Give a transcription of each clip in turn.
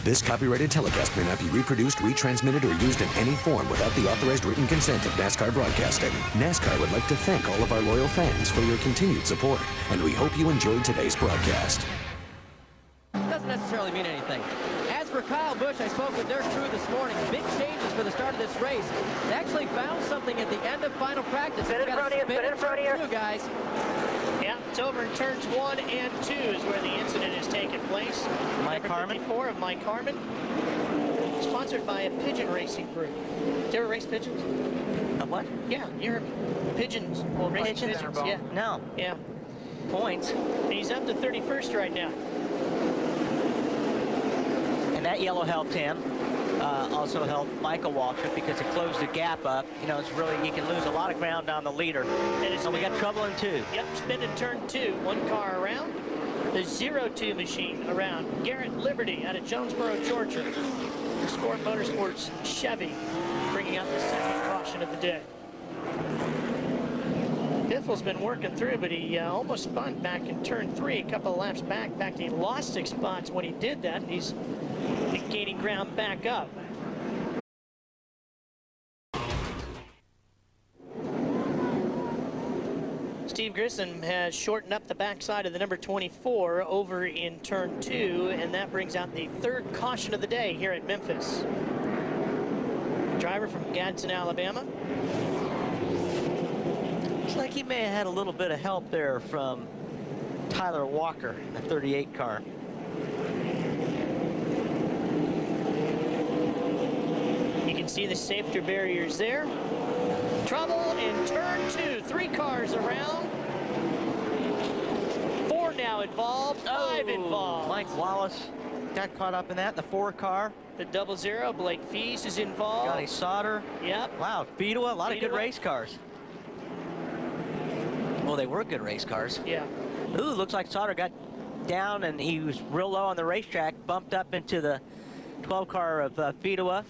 This copyrighted telecast may not be reproduced, retransmitted, or used in any form without the authorized written consent of NASCAR Broadcasting. NASCAR would like to thank all of our loyal fans for your continued support, and we hope you enjoyed today's broadcast. Doesn't necessarily mean anything. As for Kyle Busch, I spoke with their crew this morning. Big changes for the start of this race. They actually found something at the end of final practice. Spin in front of you, guys. Yeah, it's over in turns 1 and 2 is where the incident has taken place. Mike Harmon. 54 of Mike Harmon. Sponsored by a pigeon racing group. Did you ever race pigeons? A what? Yeah, you're pigeons. Well, racing pigeons. Yeah. No. Yeah. Points. And he's up to 31st right now. And that yellow helped him. Also helped Michael Waltrip because it closed the gap up. You know, it's really, you can lose a lot of ground on the leader. And we got trouble in 2. Yep, spin in turn 2. 1 car around. The 0-2 machine around. Garrett Liberty out of Jonesboro, Georgia. Score Motorsports Chevy bringing out the second caution of the day. Diffel's been working through, but he almost spun back in turn 3 a couple of laps back. In fact, he lost 6 spots when he did that, and he's gaining ground back up. Steve Grissom has shortened up the backside of the number 24 over in turn 2, and that brings out the 3rd caution of the day here at Memphis. Driver from Gadsden, Alabama. Looks like he may have had a little bit of help there from Tyler Walker, the 38 car. You can see the safety barriers there. Trouble in turn 2. 3 cars around. 4 now involved. 5 involved. Mike Wallace got caught up in that. The 4 car. The 00. Blake Feast is involved. Johnny Sauter. Yep. Wow, Fedewa, a lot of good race cars. Well, they were good race cars. Yeah. Ooh, looks like Sauter got down and he was real low on the racetrack, bumped up into the 12 car of Fedewa.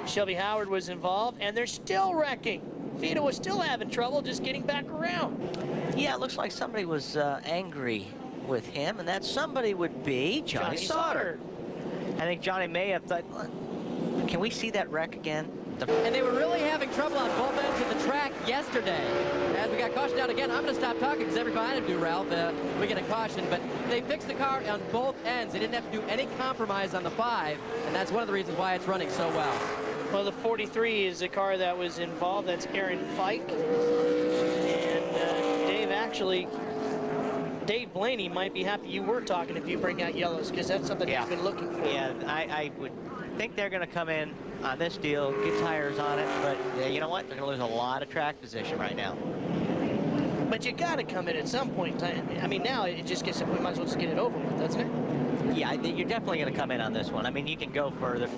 Shelby Howard was involved, and they're still wrecking. Fedewa was still having trouble just getting back around. Yeah, it looks like somebody was angry with him, and that somebody would be Johnny Sauter. I think Johnny may have thought, can we see that wreck again? And they were really having trouble on both ends of the track yesterday. As we got cautioned out again, I'm going to stop talking because every behind him do, Ralph. We get a caution, but they fixed the car on both ends. They didn't have to do any compromise on the 5, and that's one of the reasons why it's running so well. Well, the 43 is the car that was involved. That's Aaron Fike. And Dave Blaney might be happy you were talking if you bring out yellows, because that's something he's been looking for. Yeah, I would think they're going to come in on this deal, get tires on it, but you know what? They're going to lose a lot of track position right now. But you got to come in at some point in time. I mean, now it just gets, we might as well just get it over with, doesn't it? Yeah, you're definitely going to come in on this one. I mean, you can go further.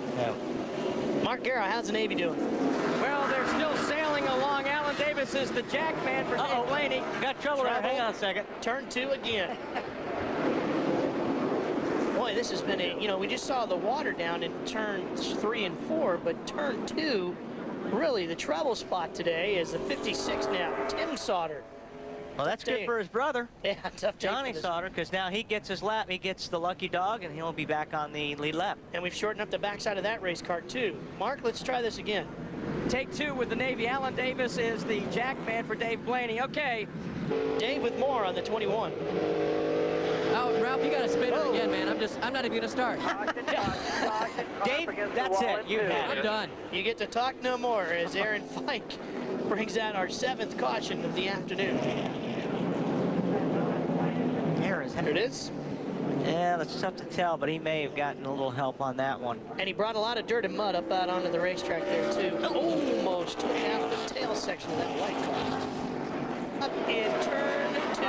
Mark Guerra, how's the Navy doing? Well, they're still sailing along. Alan Davis is the jack man for Dave Blaney. Got trouble there. Hang on a second. Turn 2 again. Boy, this has been a, we just saw the water down in turns 3 and 4, but turn 2, really the trouble spot today is the 56 now, Tim Sauter. Well, that's good for his brother. Yeah, tough day Johnny Sauter, because now he gets his lap, he gets the lucky dog, and he'll be back on the lead lap. And we've shortened up the backside of that race car, too. Mark, let's try this again. Take 2 with the Navy. Alan Davis is the jack man for Dave Blaney. Okay. Dave with more on the 21. Oh, Ralph, you got to spin it again, man. I'm not even going to start. Dave, that's it. You had I'm it. done. You get to talk no more as Aaron Fike brings out our 7th caution of the afternoon. There it is. Yeah, that's tough to tell, but he may have gotten a little help on that one. And he brought a lot of dirt and mud up out onto the racetrack there, too. Almost took out the tail section of that white car. Up in turn 2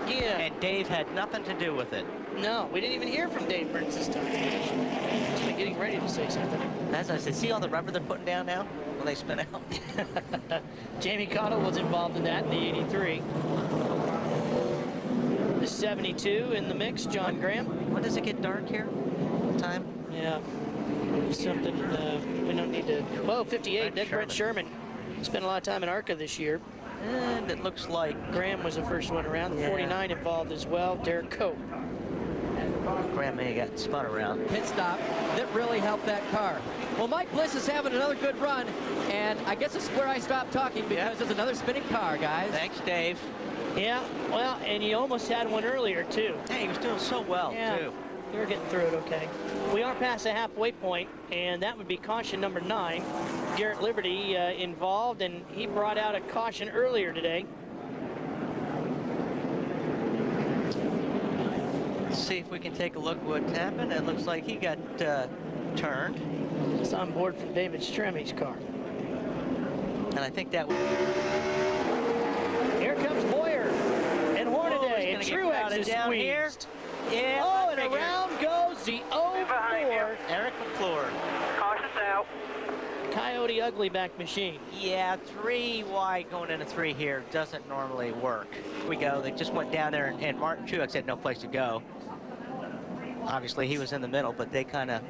again. And Dave had nothing to do with it. No, we didn't even hear from Dave Burns this time. He's been getting ready to say something. As I said, see all the rubber they're putting down now when they spin out? Jamie Cottle was involved in that in the 83. The 72 in the mix, John Graham. When does it get dark here? Time? Yeah. Something we don't need to. Whoa, 58. That's Brent Sherman. Spent a lot of time in ARCA this year. And it looks like Graham was the first one around. The 49 involved as well. Derek Cope. Graham may have got spun around. Pit stop that really helped that car. Well, Mike Bliss is having another good run, and I guess this is where I stopped talking because there's another spinning car, guys. Thanks, Dave. Yeah, well, and you almost had one earlier, too. Hey, he was doing so well, too. You're getting through it okay. We are past the halfway point, and that would be caution number 9. Garrett Liberty involved, and he brought out a caution earlier today. Let's see if we can take a look what happened. It looks like he got turned. It's on board from David Stremmy's car. And I think that... Here comes Boyer and Hornaday, and Truex is down squeezed. here. Yeah, Oh, and around goes the 0-4. Eric McClure. Cautious out. Coyote Ugly Back machine. Yeah, 3 wide going into 3 here doesn't normally work. Here we go. They just went down there, and Martin Truex had no place to go. Obviously, he was in the middle, but they kind of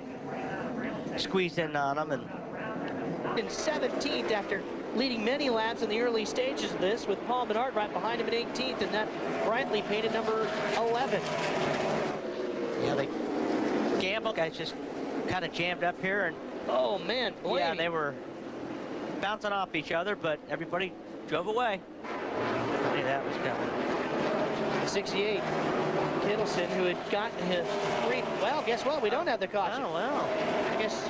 squeezed in on him. And In 17th after leading many laps in the early stages of this, with Paul Menard right behind him at 18th, and that brightly painted number 11. yeah, they gambled. Guys just kind of jammed up here, and Oh, man, Blaney. yeah, they were bouncing off each other, but everybody drove away. I knew that was coming. 68. Kittleson, who had gotten his 3. Well, guess what? We don't have the caution. Oh, well. I guess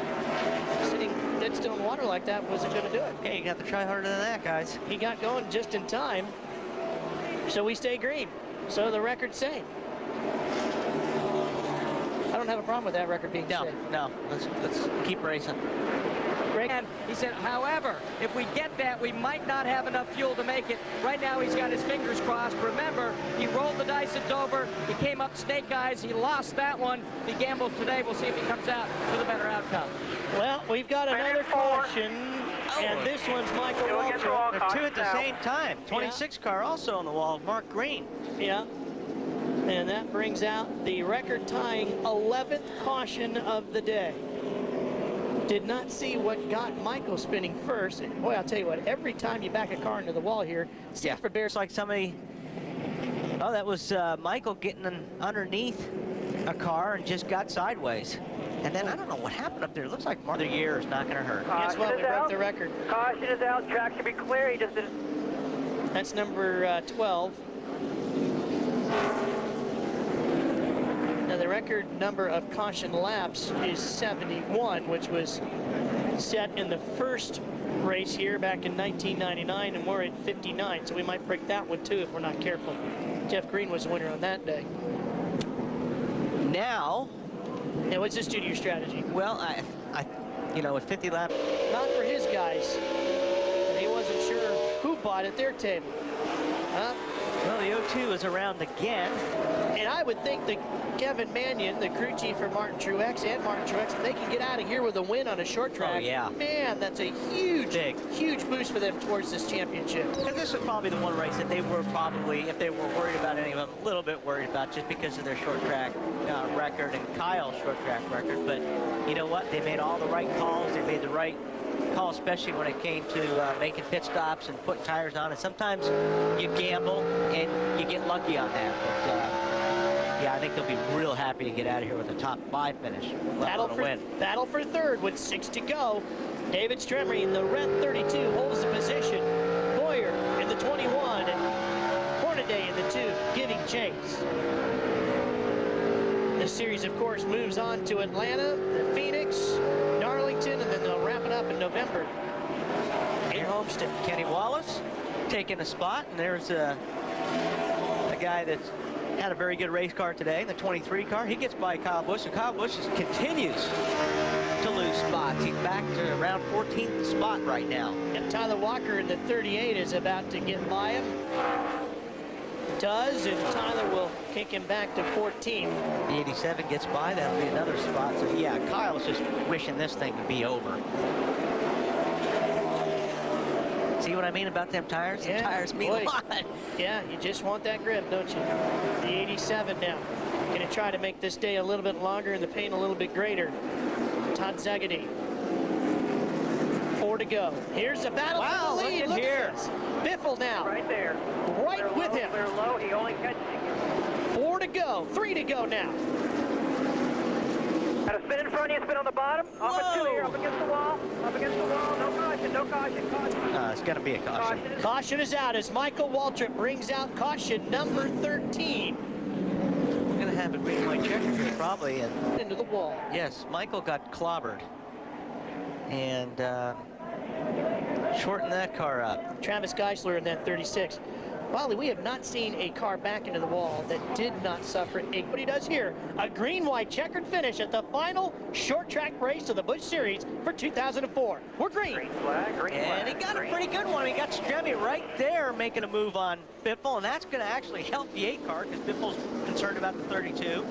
sitting dead still in water like that wasn't going to do it. Okay, you got to try harder than that, guys. He got going just in time, so we stay green. So the record's safe. I don't have a problem with that record being safe. No, let's keep racing. And he said, however, if we get that, we might not have enough fuel to make it. Right now, he's got his fingers crossed. Remember, he rolled the dice at Dover. He came up snake eyes. He lost that one. If he gambles today, we'll see if he comes out with a better outcome. Well, we've got another caution, and this one's Michael Waltrip. They're 2 at the same time. 26 car also on the wall, Mark Green. Yeah. And that brings out the record-tying 11th caution of the day. Did not see what got Michael spinning first. And boy, I'll tell you what, every time you back a car into the wall here, Sanford Bears. It's like somebody, oh, that was Michael getting underneath a car and just got sideways. And then I don't know what happened up there. It looks like Mark the year is not going to hurt. Guess what? We broke the record. Caution is out. Track should be clear. He just did. That's number 12. Now the record number of caution laps is 71, which was set in the first race here back in 1999, and we're at 59, so we might break that one too if we're not careful. Jeff Green was the winner on that day. Now, and what's this do to your strategy? well, you know, at 50 laps. Not for his guys. And he wasn't sure who bought at their table. Huh? Well, the 02 is around again. And I would think that Kevin Mannion, the crew chief for Martin Truex, if they can get out of here with a win on a short track, yeah. Man, that's a huge boost for them towards this championship. And this is probably the one race that they were probably, if they were worried about any of them, a little bit worried about just because of their short track record and Kyle's short track record. But you know what? They made all the right calls. They made the right call, especially when it came to making pit stops and putting tires on. And sometimes you gamble and you get lucky on that. But, yeah, I think they'll be real happy to get out of here with a top 5 finish. Battle for third with 6 to go. David Stremmey in the red 32 holds the position. Boyer in the 21 and Hornaday in the 2 giving chase. This series, of course, moves on to Atlanta, the Phoenix, Darlington, and then they'll wrap it up in November in Homestead. Kenny Wallace taking a spot, and there's a guy that's had a very good race car today, the 23 car. He gets by Kyle Busch, and Kyle Busch continues to lose spots. He's back to around 14th spot right now. And Tyler Walker in the 38 is about to get by him. Does, and Tyler will kick him back to 14th. The 87 gets by, that'll be another spot. So yeah, Kyle's just wishing this thing would be over. See what I mean about them tires? Yeah, the tires mean a lot. Yeah, you just want that grip, don't you? The 87 now. Gonna try to make this day a little bit longer and the pain a little bit greater. Todd Zagady. 4 to go. Here's a battle for the lead. Look here. Biffle now. Right there. Right with him. They're low. He only catches. 4 to go. 3 to go now. spin on the bottom. Off at 2 here, up against the wall. Up against the wall. No caution, no caution, caution. It's going to be a caution. Caution is out as Michael Waltrip brings out caution number 13. We're going to have a green white checker here probably. And Into the wall. yes, Michael got clobbered. And shortened that car up. Travis Geisler in that 36. Wally, we have not seen a car back into the wall that did not suffer what he does here. A green-white checkered finish at the final short track race of the Busch Series for 2004. We're green. Green flag, green flag. And he got a pretty good one. He got Stremi right there making a move on Biffle, and that's going to actually help the 8 car because Biffle's concerned about the 32.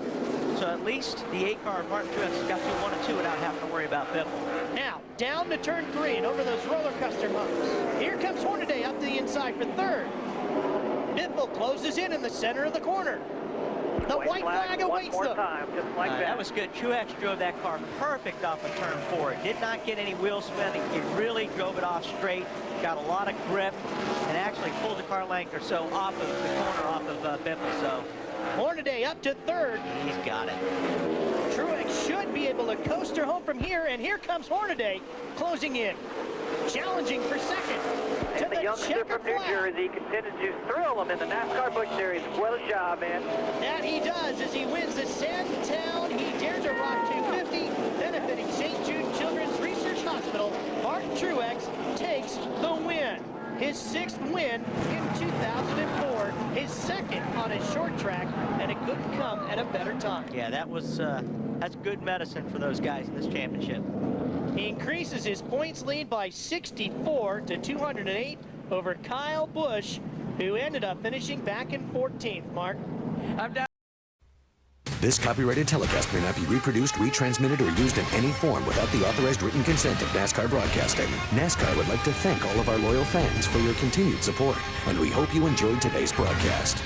So at least the 8 car, Martin Truex, has got to 1 and 2 without having to worry about Biffle. Now, down to turn 3 and over those roller coaster bumps. Here comes Hornaday up the inside for 3rd. Biffle closes in the center of the corner. The white flag awaits them. Time, just like that. That was good. Truex drove that car perfect off of turn 4. It did not get any wheel spin. He really drove it off straight, got a lot of grip, and actually pulled the car length or so off of the corner off of Biffle. So Hornaday up to 3rd. he's got it. Truex should be able to coast her home from here, and here comes Hornaday closing in. Challenging for 2nd. And the youngster from New Jersey continues to thrill him in the NASCAR Busch Series. What a job, man. That he does as he wins the Sandtown He Dared to Rock 250, benefiting St. Jude Children's Research Hospital. Martin Truex takes the win. His 6th win in 2004, his 2nd on a short track, and it couldn't come at a better time. Yeah, that's good medicine for those guys in this championship. He increases his points lead by 64 to 208 over Kyle Busch, who ended up finishing back in 14th, Mark. I'm down. This copyrighted telecast may not be reproduced, retransmitted, or used in any form without the authorized written consent of NASCAR Broadcasting. NASCAR would like to thank all of our loyal fans for your continued support, and we hope you enjoyed today's broadcast.